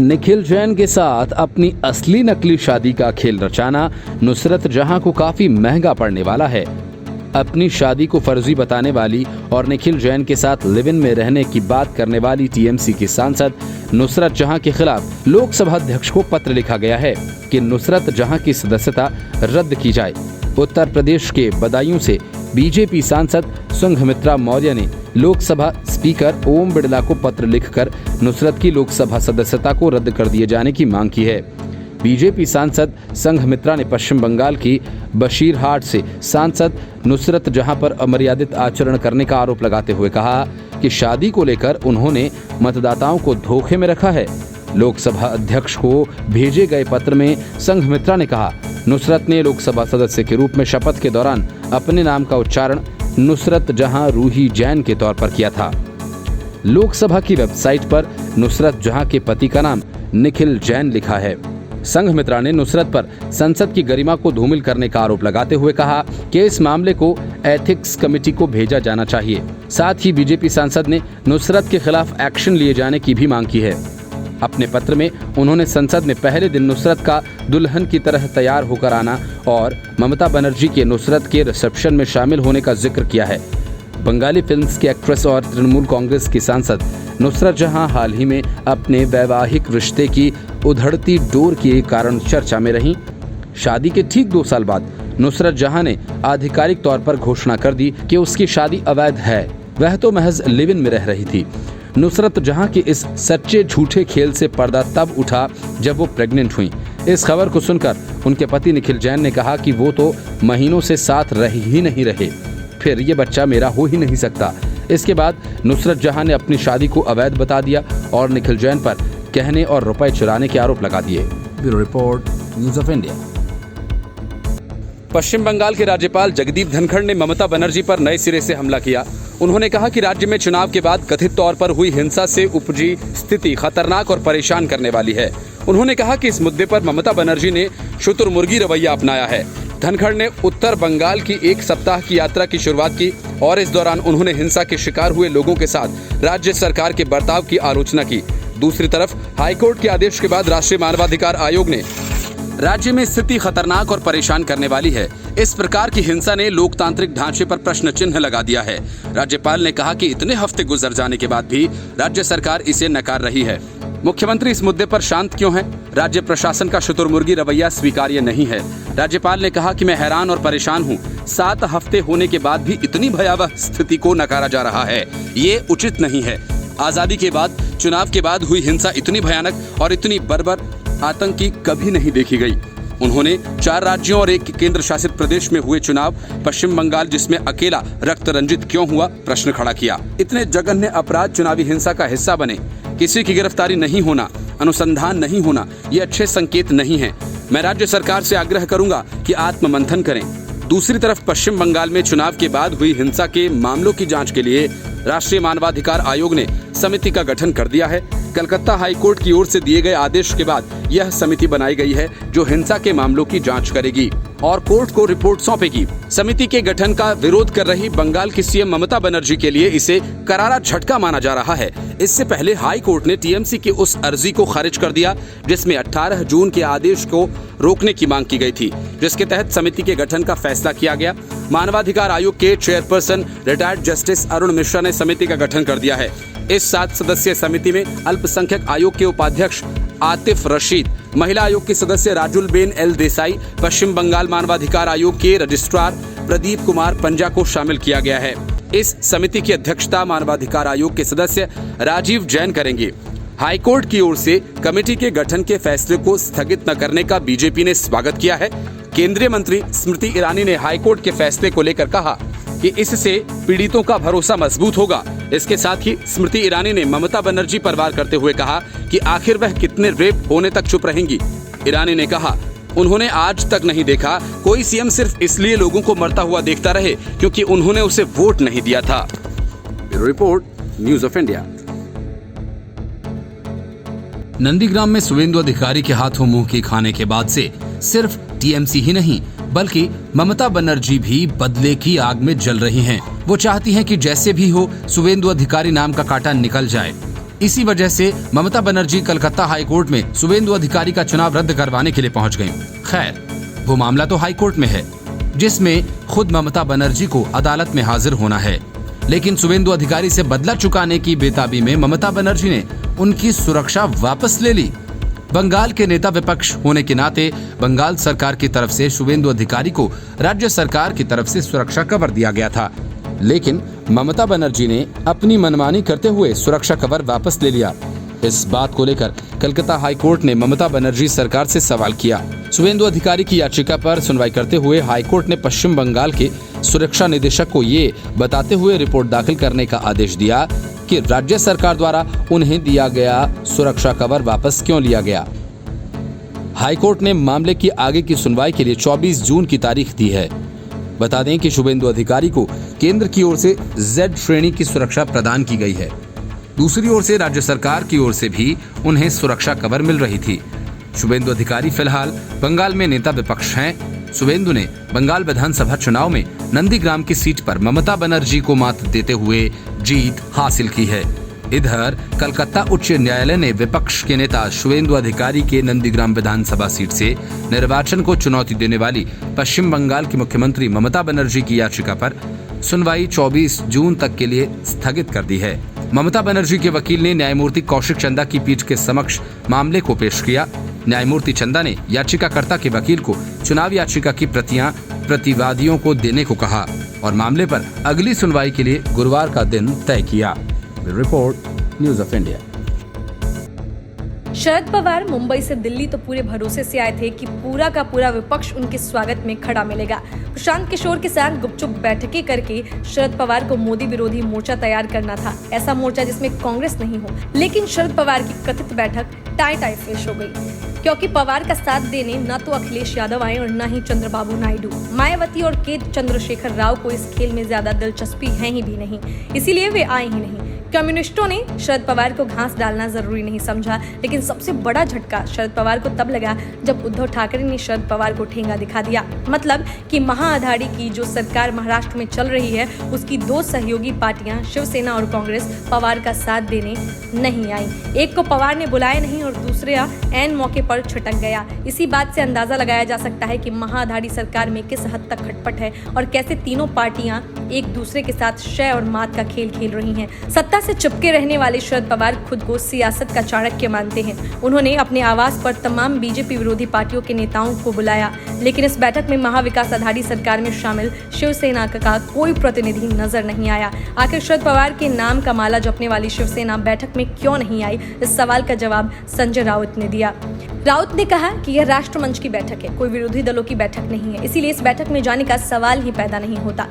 निखिल जैन के साथ अपनी असली नकली शादी का खेल रचाना नुसरत जहां को काफी महंगा पड़ने वाला है। अपनी शादी को फर्जी बताने वाली और निखिल जैन के साथ लिव इन में रहने की बात करने वाली टीएमसी की सांसद नुसरत जहां के खिलाफ लोकसभा अध्यक्ष को पत्र लिखा गया है कि नुसरत जहां की सदस्यता रद्द की जाए। उत्तर प्रदेश के बदायूं से बीजेपी सांसद संघमित्रा मौर्य ने लोकसभा स्पीकर ओम बिड़ला को पत्र लिखकर नुसरत की लोकसभा सदस्यता को रद्द कर दिए जाने की मांग की है। बीजेपी सांसद संघमित्रा ने पश्चिम बंगाल की बशीरहाट से सांसद नुसरत जहां पर अमर्यादित आचरण करने का आरोप लगाते हुए कहा कि शादी को लेकर उन्होंने मतदाताओं को धोखे में रखा है। लोकसभा अध्यक्ष को भेजे गए पत्र में संघमित्रा ने कहा, नुसरत ने लोकसभा सदस्य के रूप में शपथ के दौरान अपने नाम का उच्चारण नुसरत जहां रूही जैन के तौर पर किया था। लोकसभा की वेबसाइट पर नुसरत जहां के पति का नाम निखिल जैन लिखा है। संघमित्रा ने नुसरत पर संसद की गरिमा को धूमिल करने का आरोप लगाते हुए कहा कि इस मामले को एथिक्स कमेटी को भेजा जाना चाहिए। साथ ही बीजेपी सांसद ने नुसरत के खिलाफ एक्शन लिए जाने की भी मांग की है। अपने पत्र में उन्होंने संसद में पहले दिन नुसरत का दुल्हन की तरह तैयार होकर आना और ममता बनर्जी के नुसरत के रिसेप्शन में शामिल होने का जिक्र किया है। बंगाली फिल्म्स की एक्ट्रेस और तृणमूल कांग्रेस की सांसद नुसरत जहां हाल ही में अपने वैवाहिक रिश्ते की उधड़ती डोर के कारण चर्चा में रहीं। शादी के ठीक 2 साल बाद नुसरत जहां ने आधिकारिक तौर पर घोषणा कर दी कि उसकी शादी अवैध है। वह तो महज लिव इन में रह रही थी। नुसरत जहां के इस सच्चे झूठे खेल से पर्दा तब उठा जब वो प्रेग्नेंट हुई। इस खबर को सुनकर उनके पति निखिल जैन ने कहा कि वो तो महीनों से साथ रह ही नहीं रहे, फिर ये बच्चा मेरा हो ही नहीं सकता। इसके बाद नुसरत जहां ने अपनी शादी को अवैध बता दिया और निखिल जैन पर कहने और रुपए चुराने के आरोप लगा दिए। Bureau report, news of India. पश्चिम बंगाल के राज्यपाल जगदीप धनखड़ ने ममता बनर्जी पर नए सिरे से हमला किया। उन्होंने कहा कि राज्य में चुनाव के बाद कथित तौर पर हुई हिंसा से उपजी स्थिति खतरनाक और परेशान करने वाली है। उन्होंने कहा कि इस मुद्दे पर ममता बनर्जी ने शुतुरमुर्गी रवैया अपनाया है। धनखड़ ने उत्तर बंगाल की 1 सप्ताह की यात्रा की शुरुआत की और इस दौरान उन्होंने हिंसा के शिकार हुए लोगों के साथ राज्य सरकार के बर्ताव की आलोचना की। दूसरी तरफ हाईकोर्ट के आदेश के बाद राष्ट्रीय मानवाधिकार आयोग ने राज्य में स्थिति खतरनाक और परेशान करने वाली है। इस प्रकार की हिंसा ने लोकतांत्रिक ढांचे पर प्रश्न चिन्ह लगा दिया है। राज्यपाल ने कहा कि इतने हफ्ते गुजर जाने के बाद भी राज्य सरकार इसे नकार रही है। मुख्यमंत्री इस मुद्दे पर शांत क्यों हैं? राज्य प्रशासन का शुतुरमुर्गी रवैया स्वीकार्य नहीं है। राज्यपाल ने कहा कि मैं हैरान और परेशान हूं। 7 हफ्ते होने के बाद भी इतनी भयावह स्थिति को नकारा जा रहा है, ये उचित नहीं है। आजादी के बाद, चुनाव के बाद हुई हिंसा इतनी भयानक और इतनी बर्बर आतंकी कभी नहीं देखी गई। उन्होंने 4 राज्यों और 1 केंद्र शासित प्रदेश में हुए चुनाव, पश्चिम बंगाल जिसमें अकेला रक्त रंजित क्यों हुआ, प्रश्न खड़ा किया। इतने जघन्य अपराध चुनावी हिंसा का हिस्सा बने, किसी की गिरफ्तारी नहीं होना, अनुसंधान नहीं होना, ये अच्छे संकेत नहीं है। मैं राज्य सरकार से आग्रह करूंगा कि आत्ममंथन करें। दूसरी तरफ पश्चिम बंगाल में चुनाव के बाद हुई हिंसा के मामलों की जांच के लिए राष्ट्रीय मानवाधिकार आयोग ने समिति का गठन कर दिया है। कलकत्ता हाईकोर्ट की ओर से दिए गए आदेश के बाद यह समिति बनाई गई है जो हिंसा के मामलों की जांच करेगी और कोर्ट को रिपोर्ट सौंपेगी। समिति के गठन का विरोध कर रही बंगाल की सीएम ममता बनर्जी के लिए इसे करारा झटका माना जा रहा है। इससे पहले हाई कोर्ट ने टीएमसी की उस अर्जी को खारिज कर दिया जिसमें 18 जून के आदेश को रोकने की मांग की गई थी, जिसके तहत समिति के गठन का फैसला किया गया। मानवाधिकार आयोग के chairperson retired justice Arun Mishra ने समिति का गठन कर दिया है। इस 7 सदस्यीय समिति में अल्पसंख्यक आयोग के उपाध्यक्ष आतिफ रशीद, महिला आयोग के सदस्य राजुलबेन एल देसाई, पश्चिम बंगाल मानवाधिकार आयोग के रजिस्ट्रार प्रदीप कुमार पंजा को शामिल किया गया है। इस समिति की अध्यक्षता मानवाधिकार आयोग के सदस्य राजीव जैन करेंगे। हाईकोर्ट की ओर से कमेटी के गठन के फैसले को स्थगित न करने का बीजेपी ने स्वागत किया है। केंद्रीय मंत्री स्मृति ईरानी ने हाईकोर्ट के फैसले को लेकर कहा कि इससे पीड़ितों का भरोसा मजबूत होगा। इसके साथ ही स्मृति ईरानी ने ममता बनर्जी पर वार करते हुए कहा कि आखिर वह कितने रेप होने तक चुप रहेंगी। ईरानी ने कहा, उन्होंने आज तक नहीं देखा कोई सीएम सिर्फ इसलिए लोगों को मरता हुआ देखता रहे क्योंकि उन्होंने उसे वोट नहीं दिया था। Bureau report, news of India. Nandigram में शुवेंदु अधिकारी के हाथों मुंह की खाने के बाद से सिर्फ टीएमसी ही नहीं बल्कि ममता बनर्जी भी बदले की आग में जल रही हैं। वो चाहती हैं कि जैसे भी हो शुवेंदु अधिकारी नाम का कांटा निकल जाए। इसी वजह से ममता बनर्जी कलकत्ता हाईकोर्ट में शुभेंदु अधिकारी का चुनाव रद्द करवाने के लिए पहुंच गईं। खैर, वो मामला तो हाईकोर्ट में है, जिसमें खुद ममता बनर्जी को अदालत में हाजिर होना है। लेकिन शुभेंदु अधिकारी से बदला चुकाने की बेताबी में ममता बनर्जी ने उनकी सुरक्षा वापस ले ली। बंगाल के नेता विपक्ष होने के नाते बंगाल सरकार की तरफ से शुभेंदु अधिकारी को राज्य सरकार की तरफ से सुरक्षा कवर दिया गया था, लेकिन ममता बनर्जी ने अपनी मनमानी करते हुए सुरक्षा कवर वापस ले लिया। इस बात को लेकर कलकत्ता हाईकोर्ट ने ममता बनर्जी सरकार से सवाल किया। शुभेंदु अधिकारी की याचिका पर सुनवाई करते हुए हाईकोर्ट ने पश्चिम बंगाल के सुरक्षा निदेशक को ये बताते हुए रिपोर्ट दाखिल करने का आदेश दिया कि राज्य सरकार द्वारा उन्हें दिया गया सुरक्षा कवर वापस क्यों लिया गया। हाईकोर्ट ने मामले की आगे की सुनवाई के लिए 24 जून की तारीख दी है। बता दें कि शुभेंदु अधिकारी को केंद्र की ओर से Z श्रेणी की सुरक्षा प्रदान की गई है। दूसरी ओर से राज्य सरकार की ओर से भी उन्हें सुरक्षा कवर मिल रही थी। शुभेंदु अधिकारी फिलहाल बंगाल में नेता विपक्ष हैं। शुभेंदु ने बंगाल विधानसभा चुनाव में नंदीग्राम की सीट पर ममता बनर्जी को मात देते हुए जीत हासिल की है। इधर कलकत्ता उच्च न्यायालय ने विपक्ष के नेता शुभेंदु अधिकारी के नंदीग्राम विधानसभा सीट से निर्वाचन को चुनौती देने वाली पश्चिम बंगाल की मुख्यमंत्री ममता बनर्जी की याचिका पर सुनवाई 24 जून तक के लिए स्थगित कर दी है। ममता बनर्जी के वकील ने न्यायमूर्ति कौशिक चंदा की पीठ के समक्ष मामले को पेश किया। न्यायमूर्ति चंदा ने याचिकाकर्ता के वकील को चुनाव याचिका की प्रतियां प्रतिवादियों को देने को कहा और मामले पर अगली सुनवाई के लिए गुरुवार का दिन तय किया। Report, news of India. Sharad Pawar Mumbai से दिल्ली तो पूरे भरोसे से आए थे कि पूरा का पूरा विपक्ष उनके स्वागत में खड़ा मिलेगा। प्रशांत किशोर के साथ गुपचुप बैठकें करके शरद पवार को मोदी विरोधी मोर्चा तैयार करना था, ऐसा मोर्चा जिसमें कांग्रेस नहीं हो। लेकिन शरद पवार की कथित बैठक टाई फेश हो गई, क्योंकि पवार का साथ देने न तो अखिलेश यादव आए और न ही चंद्रबाबू नायडू। मायावती और के चंद्रशेखर राव को इस खेल में ज्यादा दिलचस्पी है ही भी नहीं, इसीलिए वे आए ही नहीं। कम्युनिस्टों ने शरद पवार को घास डालना जरूरी नहीं समझा, लेकिन सबसे बड़ा झटका शरद पवार को तब लगा जब उद्धव ठाकरे ने शरद पवार को ठेंगा दिखा दिया। मतलब कि महाआघाड़ी की जो सरकार महाराष्ट्र में चल रही है, उसकी दो सहयोगी पार्टियां शिवसेना और कांग्रेस पवार का साथ देने नहीं आई। एक को पवार ने बुलाया नहीं और दूसरा ऐन मौके पर छटक गया। इसी बात से अंदाजा लगाया जा सकता है कि महाआघाड़ी सरकार में किस हद तक खटपट है और कैसे तीनों पार्टियां एक दूसरे के साथ शय और मात का खेल खेल रही हैं। सत्ता से चिपके रहने वाले शरद पवार खुद को सियासत का चाणक्य मानते हैं। उन्होंने अपने आवास पर तमाम बीजेपी विरोधी पार्टियों के नेताओं को बुलाया, लेकिन इस बैठक में महाविकास आघाड़ी सरकार में शामिल शिवसेना का कोई प्रतिनिधि नजर नहीं आया। आखिर शरद पवार के नाम का माला जपने वाली शिवसेना बैठक में क्यों नहीं आई, इस सवाल का जवाब संजय राउत ने दिया। राउत ने कहा कि यह राष्ट्रमंच की बैठक है, कोई विरोधी दलों की बैठक नहीं है, इसीलिए इस बैठक में जाने का सवाल ही पैदा नहीं होता।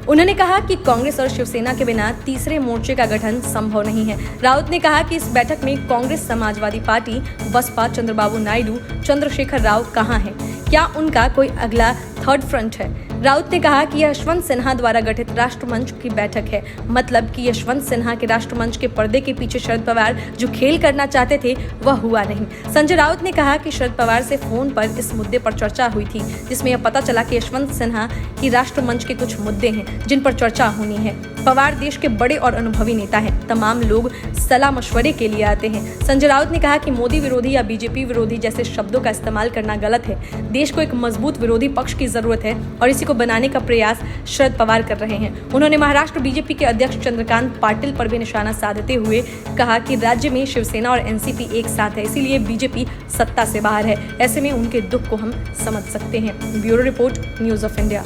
उन्होंने कहा कि कांग्रेस और शिवसेना के बिना तीसरे मोर्चे का गठन संभव नहीं है। राउत ने कहा कि इस बैठक में कांग्रेस, समाजवादी पार्टी, बसपा, चंद्रबाबू नायडू, चंद्रशेखर राव कहाँ हैं? क्या उनका कोई अगला थर्ड फ्रंट है? राउत ने कहा कि यशवंत सिन्हा द्वारा गठित राष्ट्रमंच की बैठक है, मतलब कि यशवंत सिन्हा के राष्ट्रमंच के पर्दे के पीछे शरद पवार जो खेल करना चाहते थे वह हुआ नहीं। संजय राउत ने कहा कि शरद पवार से फोन पर इस मुद्दे पर चर्चा हुई थी, जिसमें यह पता चला कि यशवंत सिन्हा की राष्ट्रमंच के कुछ मुद्दे हैं जिन पर चर्चा होनी है। पवार देश के बड़े और अनुभवी नेता हैं, तमाम लोग सलाह मशवरे के लिए आते हैं। संजय राउत ने कहा कि मोदी विरोधी या बीजेपी विरोधी जैसे शब्दों का इस्तेमाल करना गलत है। देश को एक मजबूत विरोधी पक्ष की जरूरत है और इसी को बनाने का प्रयास शरद पवार कर रहे हैं। उन्होंने महाराष्ट्र बीजेपी के अध्यक्ष चंद्रकांत पाटिल पर भी निशाना साधते हुए कहा कि राज्य में शिवसेना और एनसीपी एक साथ है, इसीलिए बीजेपी सत्ता से बाहर है। ऐसे में उनके दुख को हम समझ सकते हैं। Bureau report, news of India.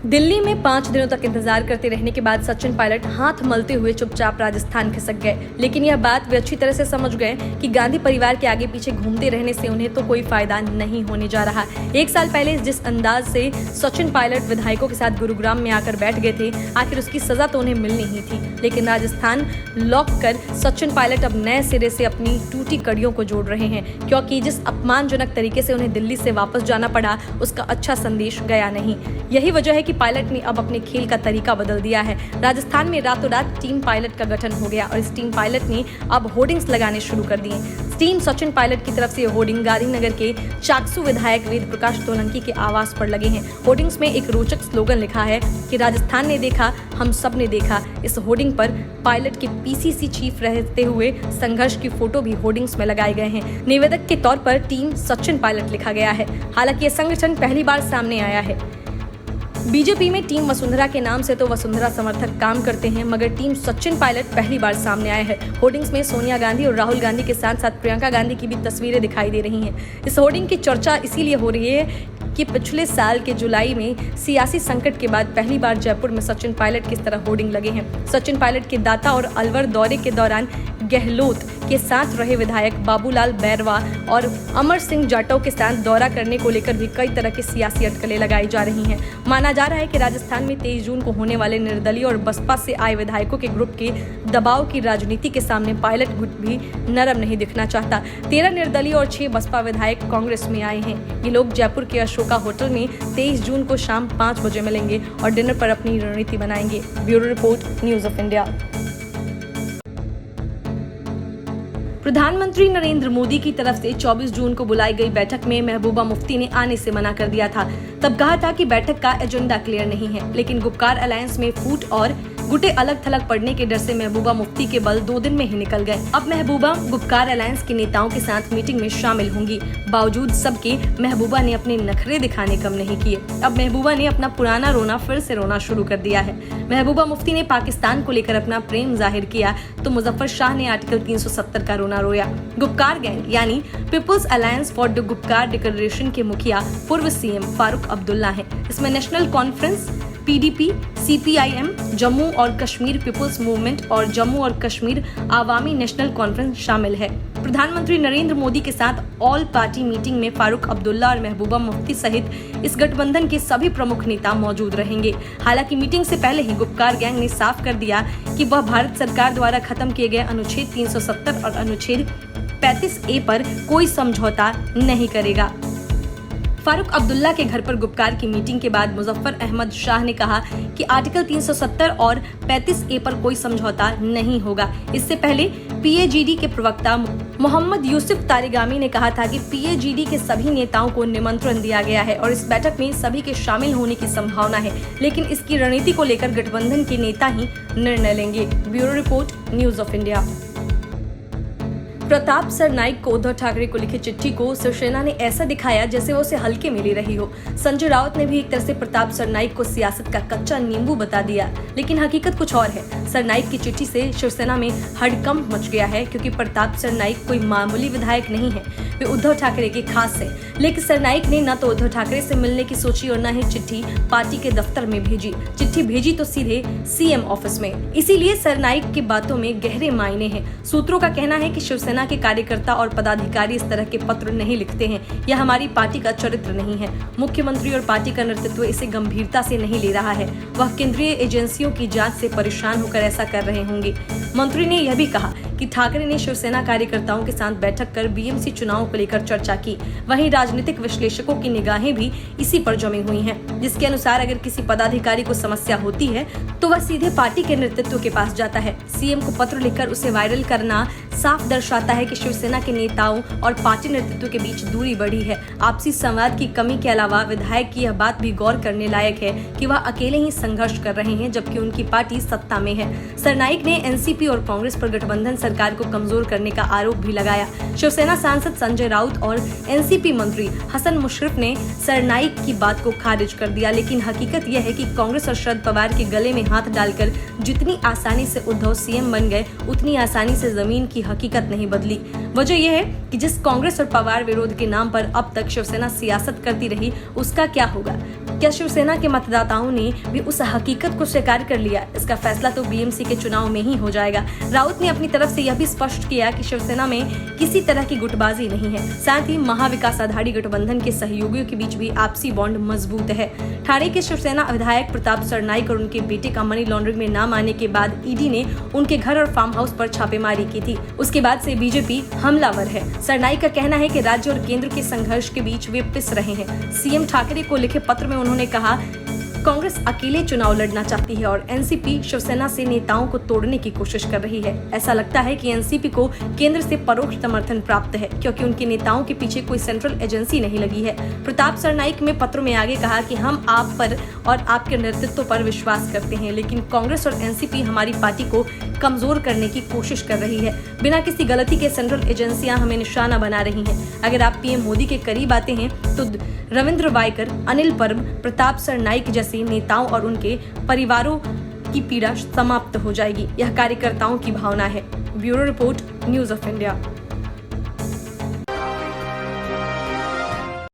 Delhi में 5 दिनों तक इंतजार करते रहने के बाद सचिन पायलट हाथ मलते हुए चुपचाप राजस्थान खिसक गए, लेकिन यह बात वे अच्छी तरह से समझ गए कि गांधी परिवार के आगे पीछे घूमते रहने से उन्हें तो कोई फायदा नहीं होने जा रहा। 1 साल पहले जिस अंदाज से सचिन पायलट विधायकों के साथ गुरुग्राम में आकर बैठ गए थे, आखिर उसकी सजा तो उन्हें मिलनी ही थी। लेकिन राजस्थान लॉक कर सचिन पायलट अब नए सिरे से अपनी टूटी कड़ियों को जोड़ रहे हैं, क्योंकि जिस अपमानजनक तरीके से उन्हें दिल्ली से वापस जाना पड़ा उसका अच्छा संदेश गया नहीं। यही वजह है कि पायलट ने अब अपने खेल का तरीका बदल दिया है। राजस्थान में रातों रात टीम पायलट का गठन हो गया और इस टीम पायलट ने अब होर्डिंग्स लगाने शुरू कर दिए। टीम सचिन पायलट की तरफ से होर्डिंग गांधीनगर के चाकसू विधायक वेद प्रकाश सोलंकी के आवास पर लगे हैं। होर्डिंग्स में एक रोचक स्लोगन लिखा है कि राजस्थान ने देखा, हम सब ने देखा। इस होर्डिंग पर पायलट के पीसीसी चीफ रहते हुए संघर्ष की फोटो भी होर्डिंग्स में लगाए गए हैं। निवेदक के तौर पर टीम सचिन पायलट लिखा गया है। हालांकि यह संगठन पहली बार सामने आया है। बीजेपी में टीम वसुंधरा के नाम से तो वसुंधरा समर्थक काम करते हैं, मगर टीम सचिन पायलट पहली बार सामने आया है। होर्डिंग्स में सोनिया गांधी और राहुल गांधी के साथ साथ प्रियंका गांधी की भी तस्वीरें दिखाई दे रही हैं। इस होर्डिंग की चर्चा इसीलिए हो रही है कि पिछले साल के जुलाई में सियासी संकट के बाद पहली बार जयपुर में सचिन पायलट की इस तरह होर्डिंग लगे हैं। सचिन पायलट के दाता और अलवर दौरे के दौरान गहलोत के साथ रहे विधायक बाबूलाल बैरवा और अमर सिंह जाटव के साथ दौरा करने को लेकर भी कई तरह की सियासी अटकलें लगाई जा रही हैं। माना जा रहा है कि राजस्थान में 23 जून को होने वाले निर्दलीय और बसपा से आए विधायकों के ग्रुप के दबाव की राजनीति के सामने पायलट गुट भी नरम नहीं दिखना चाहता। 13 निर्दलीय और 6 बसपा विधायक कांग्रेस में आए हैं। ये लोग जयपुर के अशोका होटल में 23 जून को शाम 5 बजे मिलेंगे और डिनर पर अपनी रणनीति बनाएंगे। Bureau report, news of India. प्रधानमंत्री नरेंद्र मोदी की तरफ से 24 जून को बुलाई गई बैठक में महबूबा मुफ्ती ने आने से मना कर दिया था। तब कहा था कि बैठक का एजेंडा क्लियर नहीं है, लेकिन गुपकार अलायंस में फूट और गुटे अलग थलग पड़ने के डर से महबूबा मुफ्ती के बल 2 दिन में ही निकल गए। अब महबूबा गुपकार अलायंस के नेताओं के साथ मीटिंग में शामिल होंगी। बावजूद सबके महबूबा ने अपने नखरे दिखाने कम नहीं किए। अब महबूबा ने अपना पुराना रोना फिर से रोना शुरू कर दिया है। महबूबा मुफ्ती ने पाकिस्तान को लेकर अपना प्रेम जाहिर किया तो मुजफ्फर शाह ने आर्टिकल 370 का रोना रोया। गुपकार गैंग यानी people's alliance for the Gupkar declaration के मुखिया पूर्व सीएम फारूक अब्दुल्ला है। इसमें national conference, PDP, CPIM, Jammu और कश्मीर पीपुल्स मूवमेंट और जम्मू और कश्मीर आवामी नेशनल कॉन्फ्रेंस शामिल है। प्रधानमंत्री नरेंद्र मोदी के साथ ऑल पार्टी मीटिंग में फारूक अब्दुल्ला और महबूबा मुफ्ती सहित इस गठबंधन के सभी प्रमुख नेता मौजूद रहेंगे। हालांकि मीटिंग से पहले ही गुपकार गैंग ने साफ कर दिया कि वह भारत सरकार द्वारा खत्म किए गए अनुच्छेद 370 और अनुच्छेद 35A पर कोई समझौता नहीं करेगा। फारूक अब्दुल्ला के घर पर गुपकार की मीटिंग के बाद मुजफ्फर अहमद शाह ने कहा कि आर्टिकल 370 और 35A पर कोई समझौता नहीं होगा। इससे पहले पीएजीडी के प्रवक्ता मोहम्मद यूसुफ तारिगामी ने कहा था कि पीएजीडी के सभी नेताओं को निमंत्रण दिया गया है और इस बैठक में सभी के शामिल होने की संभावना है, लेकिन इसकी रणनीति को लेकर गठबंधन के नेता ही निर्णय लेंगे। Bureau report, news of India. Pratap Sarnaik को उद्धव ठाकरे को लिखी चिट्ठी को शिवसेना ने ऐसा दिखाया जैसे वो उसे हल्के में ले रही हो। संजय राउत ने भी एक तरह से प्रताप सरनाइक को सियासत का कच्चा नींबू बता दिया, लेकिन हकीकत कुछ और है। सरनाइक की चिट्ठी से शिवसेना में हड़कंप मच गया है, क्योंकि प्रताप सरनाइक कोई मामूली विधायक नहीं है, वे उद्धव ठाकरे के खास है। लेकिन सरनाइक ने न तो उद्धव ठाकरे से मिलने की सोची और न ही चिट्ठी पार्टी के दफ्तर में भेजी। चिट्ठी भेजी तो सीधे सीएम ऑफिस में। इसीलिए सरनाइक की बातों में गहरे मायने हैं। सूत्रों का कहना है कि शिवसेना के कार्यकर्ता और पदाधिकारी इस तरह के पत्र नहीं लिखते हैं। यह हमारी पार्टी का चरित्र नहीं है। मुख्यमंत्री और पार्टी का नेतृत्व इसे गंभीरता से नहीं ले रहा है। वह केंद्रीय एजेंसियों की जांच से परेशान होकर ऐसा कर रहे होंगे। मंत्री ने यह भी कहा कि ठाकरे ने शिवसेना कार्यकर्ताओं के साथ बैठक कर बीएमसी चुनाव को लेकर चर्चा की। वहीं राजनीतिक विश्लेषकों की निगाहें भी इसी पर जमी हुई हैं, जिसके अनुसार अगर किसी पदाधिकारी को समस्या होती है तो वह सीधे पार्टी के नेतृत्व के पास जाता है। सीएम को पत्र लिखकर उसे वायरल करना साफ दर्शाता है कि शिवसेना के नेताओं और पार्टी नेतृत्व के बीच दूरी बढ़ी है। आपसी संवाद की कमी के अलावा विधायक की यह बात भी गौर करने लायक है कि वह अकेले ही संघर्ष कर रहे हैं, जबकि उनकी पार्टी सत्ता में है। सरनाइक ने एनसीपी और कांग्रेस पर गठबंधन सरकार को कमजोर करने का आरोप भी लगाया। शिवसेना सांसद संजय राउत और एनसीपी मंत्री हसन मुशर्रफ ने सरनाइक की बात को खारिज कर दिया, लेकिन हकीकत यह है कि कांग्रेस और शरद पवार के गले में हाथ डालकर जितनी आसानी से उद्धव सीएम बन गए, उतनी आसानी से जमीन की हकीकत नहीं बदली। वजह यह है कि जिस कांग्रेस और पवार विरोध के नाम पर अब तक शिवसेना सियासत करती रही, उसका क्या होगा? क्या शिवसेना के मतदाताओं ने भी उस हकीकत को स्वीकार कर लिया? इसका फैसला तो बीएमसी के चुनाव में ही हो जाएगा। राउत ने अपनी तरफ से यह भी स्पष्ट किया कि शिवसेना में किसी तरह की गुटबाजी नहीं है। साथ ही महाविकास आघाड़ी गठबंधन के सहयोगियों के बीच भी आपसी बॉन्ड मजबूत है। ठाणे के शिवसेना विधायक प्रताप सरनाइक और उनके बेटे का मनी लॉन्ड्रिंग में नाम आने के बाद ईडी ने उनके घर और फार्म हाउस पर छापेमारी की थी। उसके बाद से बीजेपी हमलावर है। सरनाइक का कहना है कि राज्य और केंद्र के संघर्ष के बीच वे पिस रहे हैं। सीएम ठाकरे को लिखे पत्र में उन्होंने कहा कांग्रेस अकेले चुनाव लड़ना चाहती है और एनसीपी शिवसेना से नेताओं को तोड़ने की कोशिश कर रही है। ऐसा लगता है कि एनसीपी को केंद्र से परोक्ष समर्थन प्राप्त है, क्योंकि उनके नेताओं के पीछे कोई सेंट्रल एजेंसी नहीं लगी है। प्रताप सरनाईक ने पत्र में आगे कहा कि हम आप पर और आपके नेतृत्व पर विश्वास करते हैं, लेकिन कांग्रेस और एनसीपी हमारी पार्टी को कमजोर करने की कोशिश कर रही है। बिना किसी गलती के सेंट्रल एजेंसियां हमें निशाना बना रही हैं। अगर आप पीएम मोदी के करीब आते हैं तो रविंद्र वायकर, अनिल परब, प्रताप सरनाईक जैसे नेताओं और उनके परिवारों की पीड़ा समाप्त हो जाएगी। यह कार्यकर्ताओं की भावना है। Bureau report, news of India.